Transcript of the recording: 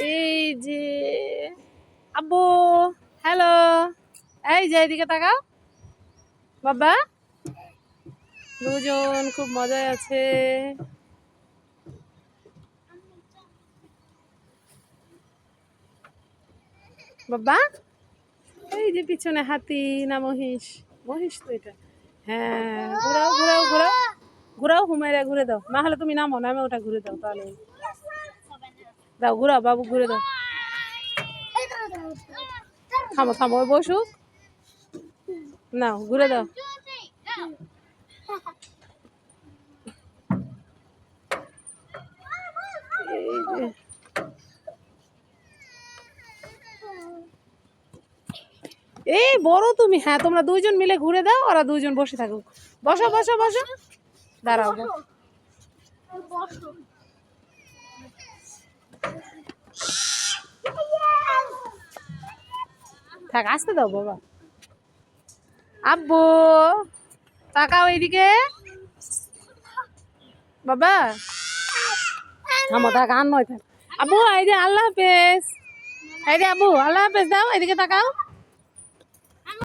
এই যে আব্বু, হ্যালো, এই যে এদিকে তাকাও বাবা, দুজন খুব মজায় আছে। বাবা, এই যে পিছনে হাতি না মহিষ, মহিষ তো এটা। হ্যাঁ, ঘোরাও ঘোরাও ঘোরাও ঘোরাও, হুমায়রা ঘুরে দাও, না হলে তুমি নামো, নামে ওটা ঘুরে দাও, তাহলে দাও, ঘুরাও বাবু, ঘুরে দাও। থামো থামো, ওই বসুক, নাও ঘুরে দাও। এই বড় তুমি, হ্যাঁ তোমরা দুইজন মিলে ঘুরে দাও, ওরা দুইজন বসে থাকুক। বসো বসো বসো, দাঁড়াও, থাক, আসতে দাও বাবা। আব্বু, তাকাও এইদিকে বাবা, থামো, থাক, আর নয় থাক। আব্বু এই যে আল্লাহ হাফেজ, এই যে আব্বু আল্লাহ হাফেজ দাও, এদিকে তাকাও।